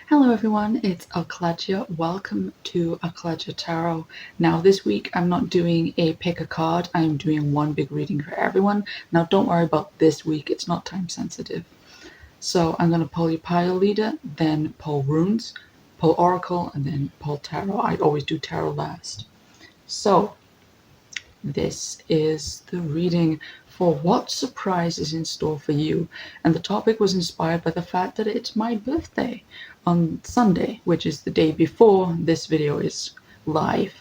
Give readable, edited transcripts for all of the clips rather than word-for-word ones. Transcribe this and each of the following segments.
Hello everyone, it's Alkladia. Welcome to Alkladia Tarot. Now this week I'm not doing a pick a card, I'm doing one big reading for everyone. Now don't worry about this week, it's not time sensitive. So I'm going to pull your pile leader, then pull runes, pull oracle, and then pull tarot. I always do tarot last. So this is the reading for what surprise is in store for you. And the topic was inspired by the fact that it's my birthday on Sunday, which is the day before this video is live.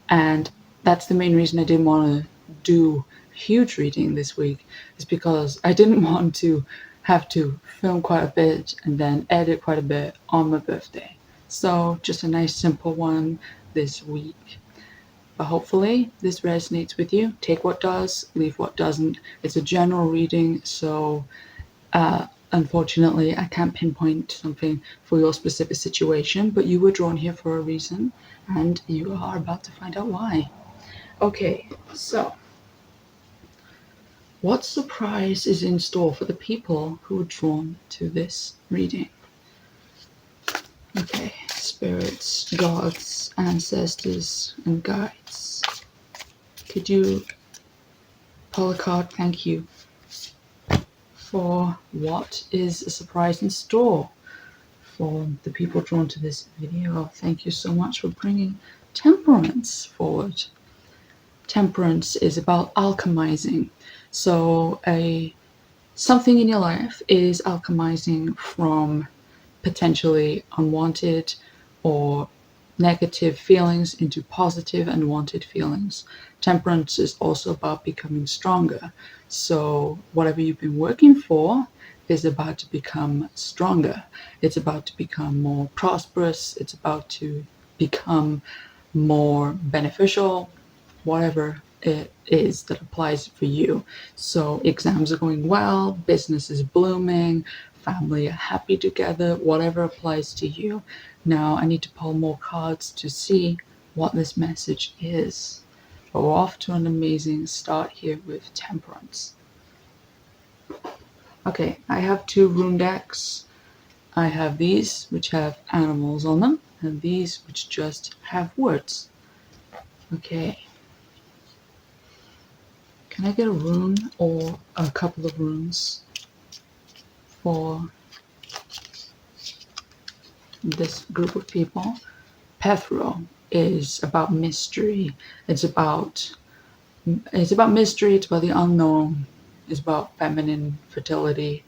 And that's the main reason I didn't want to do huge reading this week, is because I didn't want to have to film quite a bit and then edit quite a bit on my birthday. So just a nice simple one this week. But hopefully this resonates with you. Take what does, leave what doesn't. It's a general reading, so unfortunately I can't pinpoint something for your specific situation, but you were drawn here for a reason, and you are about to find out why. Okay, so what surprise is in store for the people who are drawn to this reading? Okay, spirits, gods, ancestors, and guides. Could you pull a card? Thank you. For what is a surprise in store for the people drawn to this video. Thank you so much for bringing temperance forward. Temperance is about alchemizing. So something in your life is alchemizing from potentially unwanted or negative feelings into positive and wanted feelings. Temperance is also about becoming stronger. So whatever you've been working for is about to become stronger. It's about to become more prosperous. It's about to become more beneficial, whatever it is that applies for you. So exams are going well, business is blooming, family are happy together, whatever applies to you. Now I need to pull more cards to see what this message is. But we're off to an amazing start here with temperance. Okay, I have two rune decks. I have these which have animals on them, and these which just have words. Okay. Can I get a rune or a couple of runes for this group of people? Pethro is about mystery. It's about mystery, it's about the unknown, it's about feminine fertility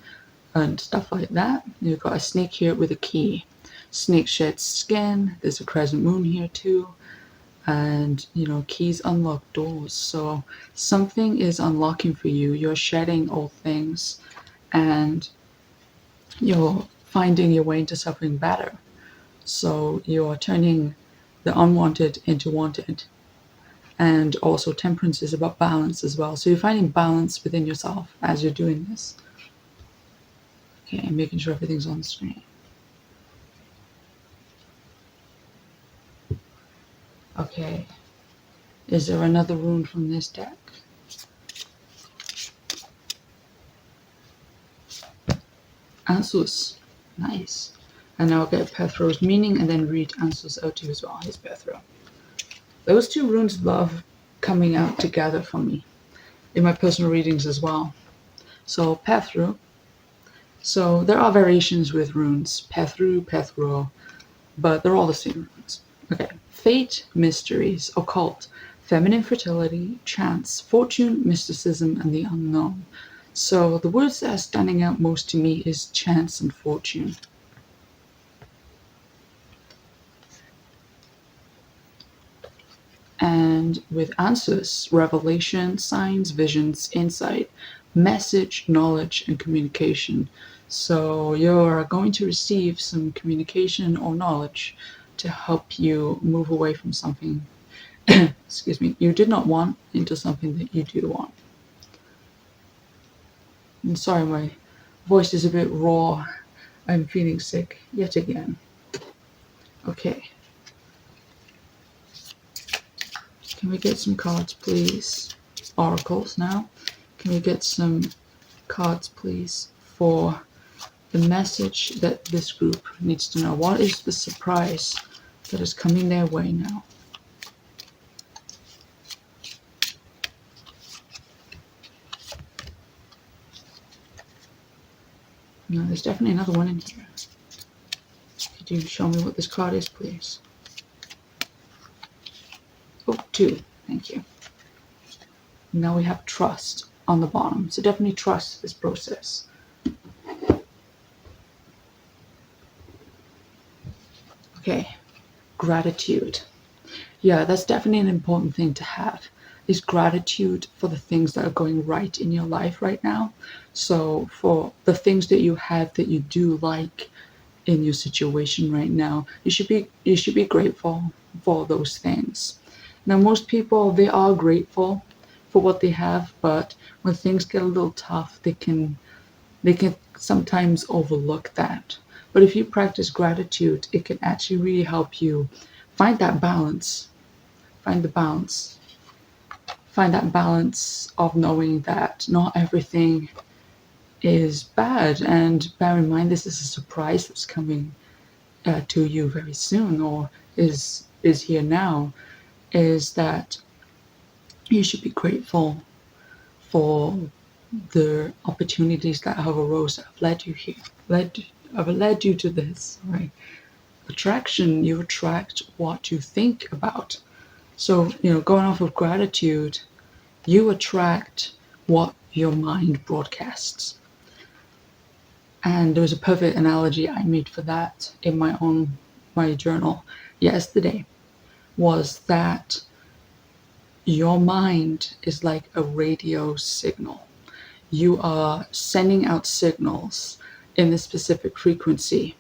and stuff like that. You've got a snake here with a key. Snake sheds skin. There's a crescent moon here too. And keys unlock doors. So something is unlocking for you. You're shedding old things and you're finding your way into something better. So you're turning the unwanted into wanted. And also temperance is about balance as well. So you're finding balance within yourself as you're doing this. Okay, and making sure everything's on the screen. Okay, is there another rune from this deck? Ansus, nice. And now I'll get Pethro's meaning and then read Ansus out to you as well, his Pethro. Those two runes love coming out together for me in my personal readings as well. So Pethro, so there are variations with runes, Pethru, Pethro, but they're all the same runes. Okay, fate, mysteries, occult, feminine fertility, chance, fortune, mysticism, and the unknown. So the words that are standing out most to me is chance and fortune. And with answers, revelation, signs, visions, insight, message, knowledge, and communication. So you're going to receive some communication or knowledge to help you move away from something, excuse me, you did not want into something that you do want. I'm sorry, my voice is a bit raw. I'm feeling sick yet again. Okay. Can we get some cards, please? Oracles now. Can we get some cards, please, for the message that this group needs to know. What is the surprise that is coming their way now? No, there's definitely another one in here. Could you show me what this card is, please? Oh, 2. Thank you. Now we have trust on the bottom. So definitely trust this process. Okay, gratitude. Yeah, that's definitely an important thing to have, is gratitude for the things that are going right in your life right now. So for the things that you have that you do like in your situation right now, you should be grateful for those things. Now most people, they are grateful for what they have, but when things get a little tough, they can sometimes overlook that. But if you practice gratitude, it can actually really help you find that balance. Find the balance. Find that balance of knowing that not everything is bad. And bear in mind, this is a surprise that's coming to you very soon, or is here now. Is that you should be grateful for the opportunities that have arose that have led you here, have led you to this. Right? Attraction, you attract what you think about. So, going off of gratitude, you attract what your mind broadcasts. And there was a perfect analogy I made for that in my journal yesterday, was that your mind is like a radio signal. You are sending out signals in a specific frequency,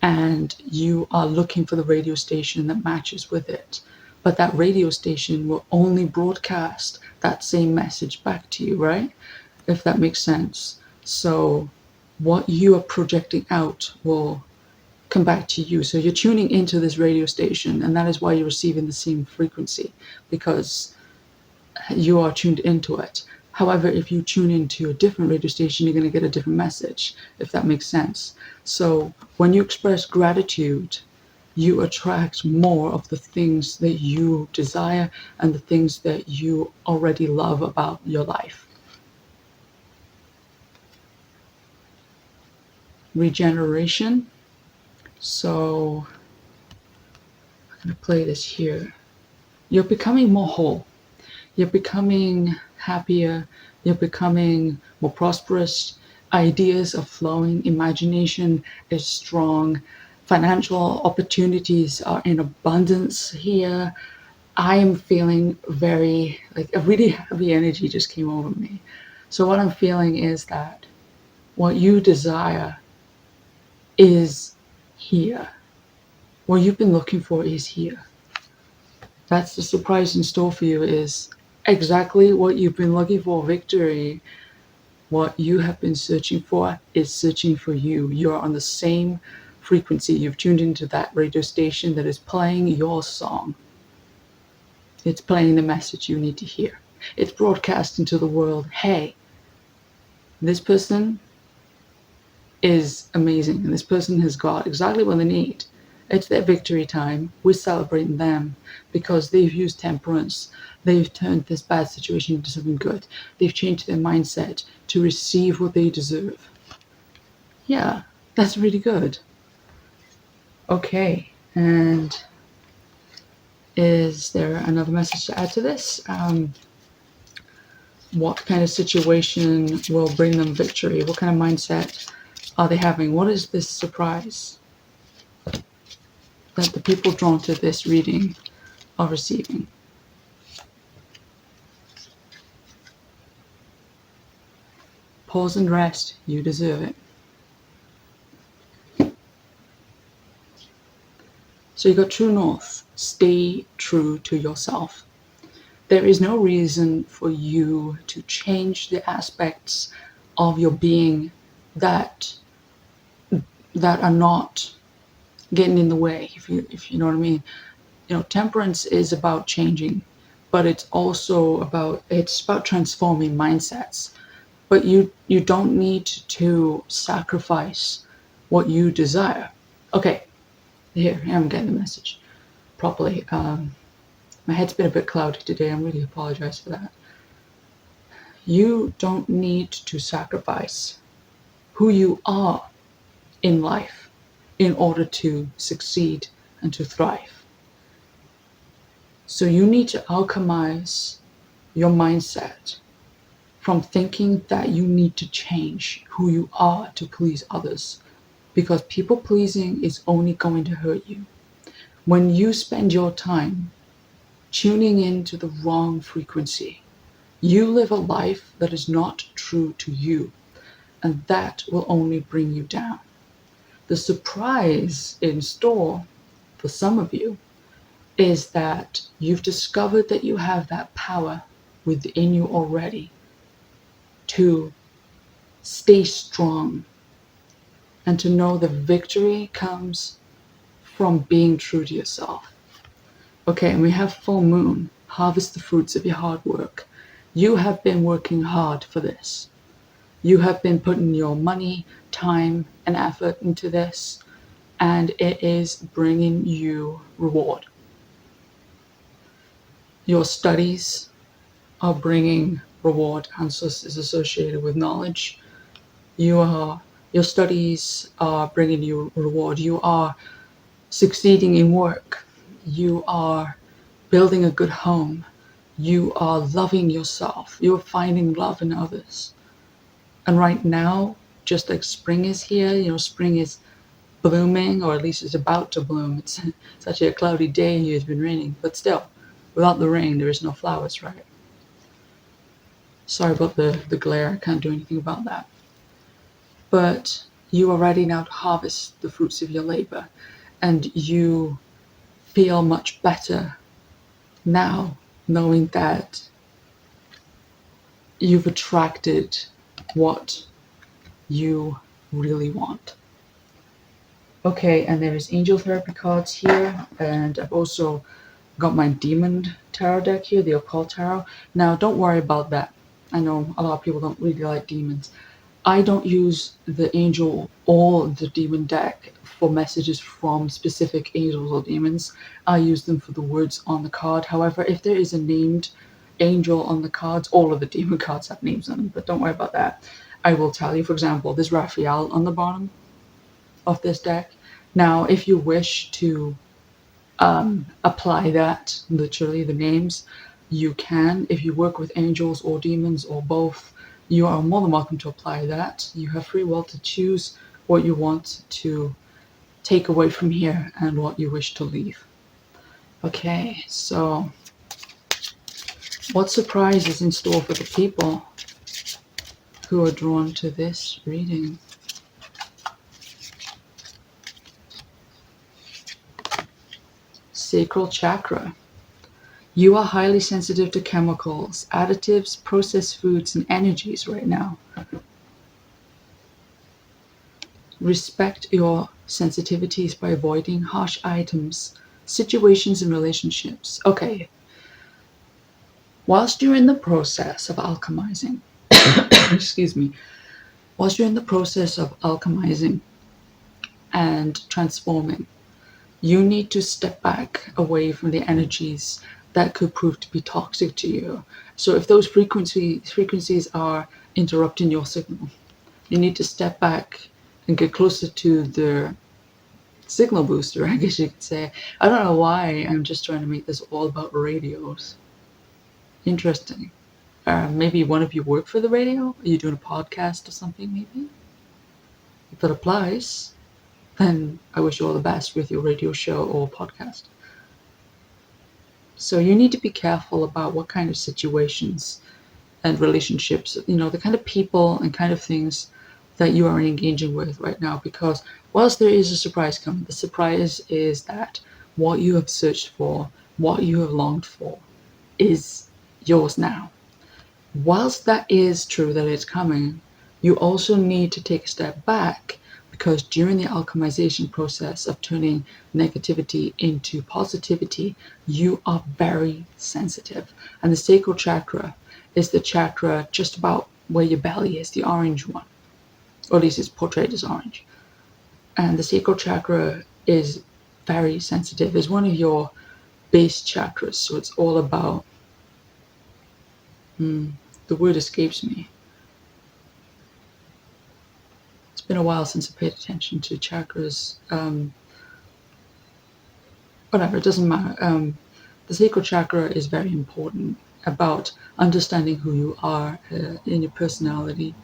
and you are looking for the radio station that matches with it. But that radio station will only broadcast that same message back to you, right? If that makes sense. So what you are projecting out will come back to you. So you're tuning into this radio station, and that is why you're receiving the same frequency, because you are tuned into it. However, if you tune into a different radio station, you're going to get a different message, if that makes sense. So when you express gratitude, you attract more of the things that you desire and the things that you already love about your life. Regeneration. So I'm going to play this here. You're becoming more whole. You're becoming happier. You're becoming more prosperous. Ideas are flowing. Imagination is strong. Financial opportunities are in abundance here. I am feeling very, like, a really heavy energy just came over me. So what I'm feeling is that what you desire is here. What you've been looking for is here. That's the surprise in store for you, is exactly what you've been looking for, victory. What you have been searching for is searching for you. You're on the same frequency. You've tuned into that radio station that is playing your song. It's playing the message you need to hear. It's broadcasting to the world, hey, this person is amazing, and this person has got exactly what they need. It's their victory time. We're celebrating them because they've used temperance. They've turned this bad situation into something good. They've changed their mindset to receive what they deserve. Yeah, that's really good. Okay, and is there another message to add to this? What kind of situation will bring them victory? What kind of mindset are they having? What is this surprise that the people drawn to this reading are receiving? Pause and rest. You deserve it. So you got true north. Stay true to yourself. There is no reason for you to change the aspects of your being that are not getting in the way, if you know what I mean. Temperance is about changing, but it's about transforming mindsets. but you don't need to sacrifice what you desire. Okay, here I'm getting the message properly. My head's been a bit cloudy today. I really apologize for that. You don't need to sacrifice who you are in life in order to succeed and to thrive. So you need to alchemize your mindset from thinking that you need to change who you are to please others, because people pleasing is only going to hurt you. When you spend your time tuning into the wrong frequency, you live a life that is not true to you, and that will only bring you down. The surprise in store for some of you is that you've discovered that you have that power within you already to stay strong and to know the victory comes from being true to yourself. Okay, and we have full moon. Harvest the fruits of your hard work. You have been working hard for this. You have been putting your money, time, and effort into this, and it is bringing you reward. Your studies are bringing reward and is associated with knowledge. Your studies are bringing you reward. You are succeeding in work. You are building a good home. You are loving yourself. You're finding love in others. And right now, just like spring is here, spring is blooming, or at least it's about to bloom. It's actually a cloudy day and it's been raining, but still, without the rain, there is no flowers, right? Sorry about the glare. I can't do anything about that. But you are ready now to harvest the fruits of your labor, and you feel much better now knowing that you've attracted what you really want. Okay, and there is angel therapy cards here, and I've also got my demon tarot deck here, the occult tarot. Now, don't worry about that. I know a lot of people don't really like demons. I don't use the angel or the demon deck for messages from specific angels or demons. I use them for the words on the card. However, if there is a named angel on the cards, all of the demon cards have names on them, but don't worry about that. I will tell you, for example, there's Raphael on the bottom of this deck. Now, if you wish to apply that, literally the names, you can. If you work with angels or demons or both, you are more than welcome to apply that. You have free will to choose what you want to take away from here and what you wish to leave. Okay, so what surprise is in store for the people who are drawn to this reading? Sacral chakra. You are highly sensitive to chemicals, additives, processed foods, and energies right now. Respect your sensitivities by avoiding harsh items, situations, and relationships. Okay. Whilst you're in the process of alchemizing, excuse me, whilst you're in the process of alchemizing and transforming, you need to step back away from the energies that could prove to be toxic to you. So if those frequencies are interrupting your signal, you need to step back and get closer to the signal booster, I guess you could say. I don't know why I'm just trying to make this all about radios. Interesting. Maybe one of you work for the radio? Are you doing a podcast or something, maybe? If that applies, then I wish you all the best with your radio show or podcast. So you need to be careful about what kind of situations and relationships, the kind of people and kind of things that you are engaging with right now, because whilst there is a surprise coming, the surprise is that what you have searched for, what you have longed for, is yours now. Whilst that is true that it's coming, you also need to take a step back, because during the alchemization process of turning negativity into positivity, you are very sensitive. And the sacral chakra is the chakra just about where your belly is, the orange one, or at least it's portrayed as orange. And the sacral chakra is very sensitive. It's one of your base chakras, so it's all about, the word escapes me. It's been a while since I paid attention to chakras. Whatever, it doesn't matter. The sacral chakra is very important about understanding who you are in your personality,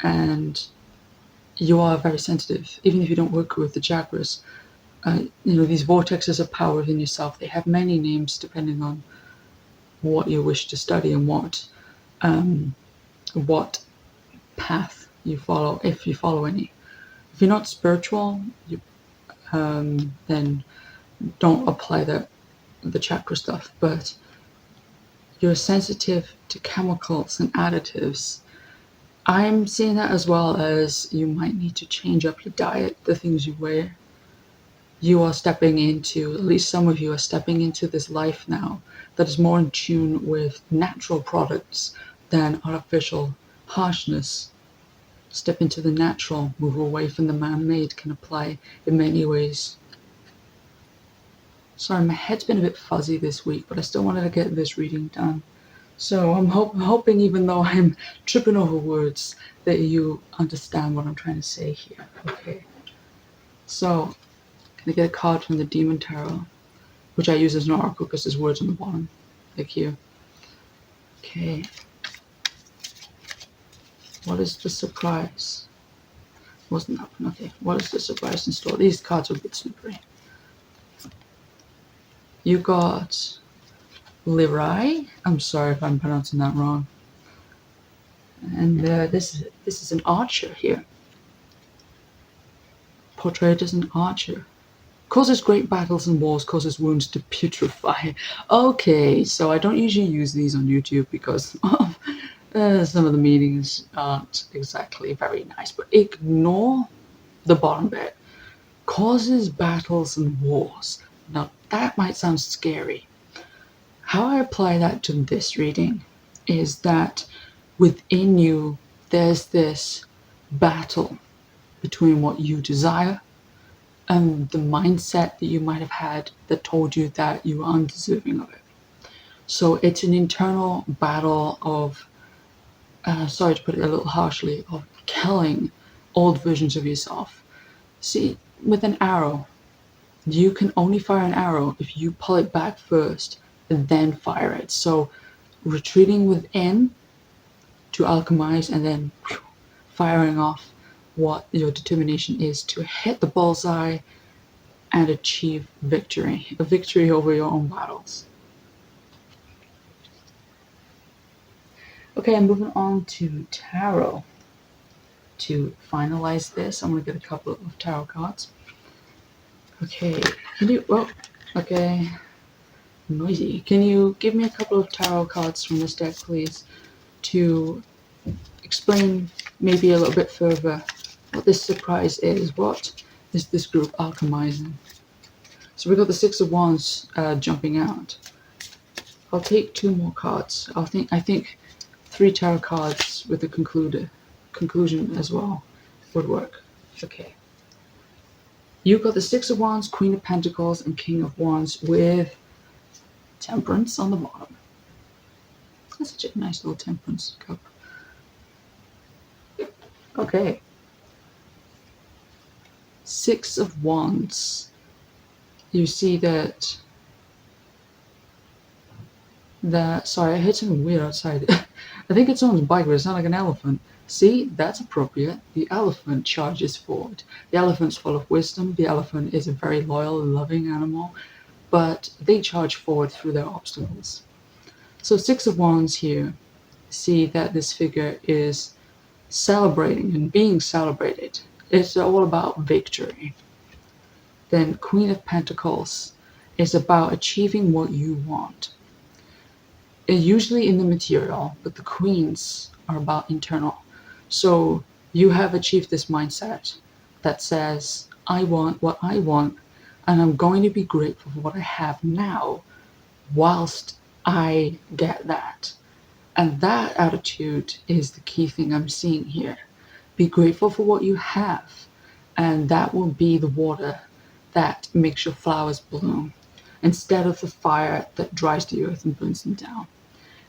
and you are very sensitive, even if you don't work with the chakras. These vortexes of power within yourself, they have many names depending on what you wish to study and what path you follow, if you follow any. If you're not spiritual, then don't apply the chakra stuff. But you're sensitive to chemicals and additives. I'm seeing that as well as you might need to change up your diet, the things you wear. You are stepping into, at least some of you are stepping into this life now that is more in tune with natural products than artificial harshness. Step into the natural, move away from the man-made, can apply in many ways. Sorry, my head's been a bit fuzzy this week, but I still wanted to get this reading done. So I'm hoping, even though I'm tripping over words, that you understand what I'm trying to say here. Okay. So, can I get a card from the Demon Tarot, which I use as an oracle because there's words on the bottom. Thank you. Okay. What is the surprise? Wasn't that one? Okay. What is the surprise in store? These cards are a bit slippery. You got Lirai. I'm sorry if I'm pronouncing that wrong. And this is an archer here. Portrayed as an archer. Causes great battles and wars, causes wounds to putrefy. Okay, so I don't usually use these on YouTube because some of the meanings aren't exactly very nice. But ignore the bottom bit. Causes battles and wars. Now that might sound scary. How I apply that to this reading is that within you there's this battle between what you desire and the mindset that you might have had that told you that you were undeserving of it. So it's an internal battle of, sorry to put it a little harshly, of killing old versions of yourself. See, with an arrow, you can only fire an arrow if you pull it back first and then fire it. So retreating within to alchemize and then firing off what your determination is to hit the bullseye and achieve victory, a victory over your own battles. Okay, I'm moving on to tarot. To finalize this, I'm going to get a couple of tarot cards. Okay, okay, noisy. Can you give me a couple of tarot cards from this deck, please, to explain maybe a little bit further what this surprise is? What is this group alchemizing? So we got the Six of Wands jumping out. I'll take 2 more cards. I think 3 tarot cards with a conclusion as well would work. Okay. You got the Six of Wands, Queen of Pentacles, and King of Wands with Temperance on the bottom. That's such a nice little Temperance cup. Okay. Six of Wands. You see that sorry, I heard something weird outside. I think it's someone's bike, but it's not like an elephant. See, that's appropriate. The elephant charges forward. The elephant's full of wisdom. The elephant is a very loyal and loving animal, but they charge forward through their obstacles. So Six of Wands here, see that this figure is celebrating and being celebrated. It's all about victory. Then Queen of Pentacles is about achieving what you want. Usually in the material, but the queens are about internal. So you have achieved this mindset that says, I want what I want, and I'm going to be grateful for what I have now whilst I get that. And that attitude is the key thing I'm seeing here. Be grateful for what you have, and that will be the water that makes your flowers bloom instead of the fire that dries the earth and burns them down.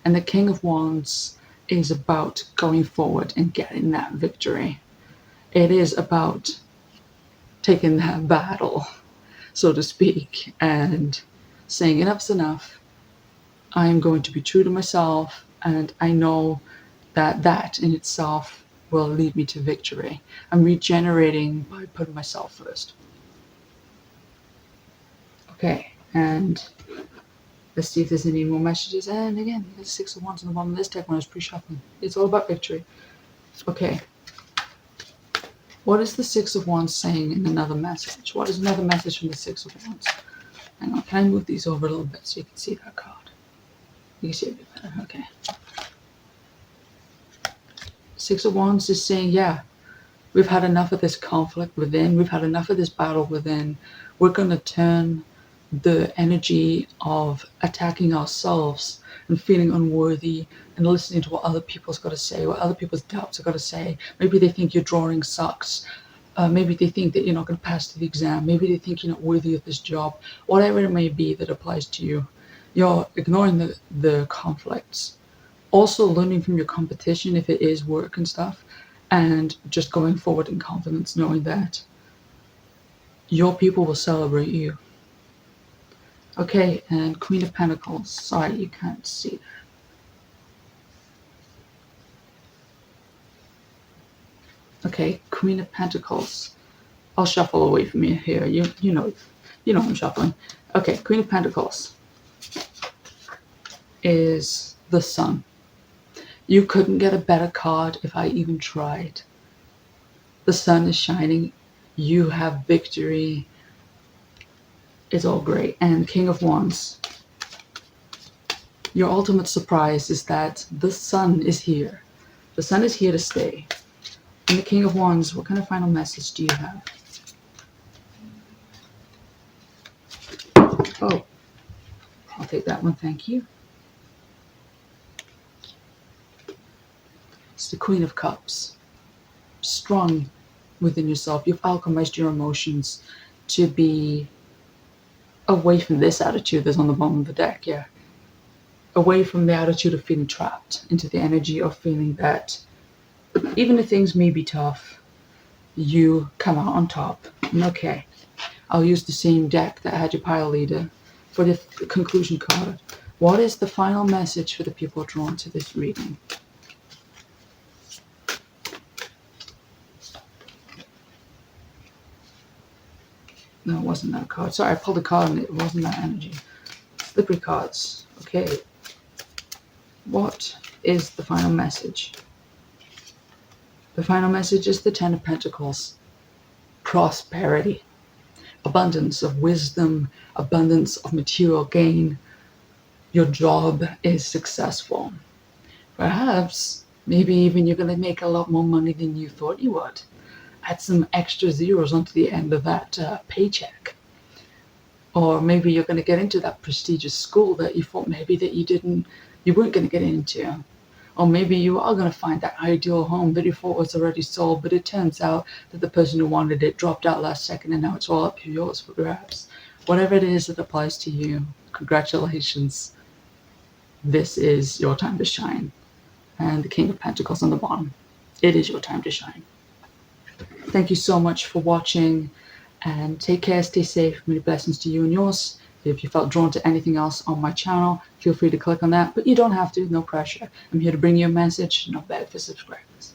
And the King of Wands is about going forward and getting that victory. It is about taking that battle, so to speak, and saying enough's enough. I am going to be true to myself, and I know that that in itself will lead me to victory. I'm regenerating by putting myself first. Okay, and let's see if there's any more messages. And again, there's 6 of Wands on the bottom of this deck when I was pre-shuffling. It's all about victory. Okay. What is the 6 of Wands saying in another message? What is another message from the 6 of Wands? Hang on, can I move these over a little bit so you can see that card? You can see it a bit better. Okay. 6 of Wands is saying, yeah, we've had enough of this conflict within. We've had enough of this battle within. We're going to turn the energy of attacking ourselves and feeling unworthy and listening to what other people's got to say, what other people's doubts are got to say. Maybe they think your drawing sucks. Maybe they think that you're not going to pass the exam. Maybe they think you're not worthy of this job. Whatever it may be that applies to you, you're ignoring the conflicts. Also learning from your competition if it is work and stuff, and just going forward in confidence, knowing that your people will celebrate you. Okay, and Queen of Pentacles. Sorry, you can't see that. Okay, Queen of Pentacles. I'll shuffle away from you here. You know I'm shuffling. Okay, Queen of Pentacles is the Sun. You couldn't get a better card if I even tried. The sun is shining. You have victory. It's all great. And King of Wands. Your ultimate surprise is that the sun is here. The sun is here to stay. And the King of Wands, what kind of final message do you have? Oh, I'll take that one, thank you. It's the Queen of Cups. Strong within yourself. You've alchemized your emotions to be away from this attitude that's on the bottom of the deck, yeah. Away from the attitude of feeling trapped into the energy of feeling that even if things may be tough, you come out on top. And okay, I'll use the same deck that had your pile leader for the conclusion card. What is the final message for the people drawn to this reading? No, it wasn't that card. Sorry, I pulled a card and it wasn't that energy. Slippery cards. Okay. What is the final message? The final message is the Ten of Pentacles. Prosperity. Abundance of wisdom. Abundance of material gain. Your job is successful. Perhaps, maybe even you're going to make a lot more money than you thought you would. Add some extra zeros onto the end of that paycheck. Or maybe you're going to get into that prestigious school that you thought maybe that you weren't going to get into. Or maybe you are going to find that ideal home that you thought was already sold, but it turns out that the person who wanted it dropped out last second and now it's all up to yours for grabs. Whatever it is that applies to you, congratulations. This is your time to shine. And the King of Pentacles on the bottom. It is your time to shine. Thank you so much for watching, and take care, stay safe, many blessings to you and yours. If you felt drawn to anything else on my channel, feel free to click on that, but you don't have to, no pressure. I'm here to bring you a message, not beg for subscribers.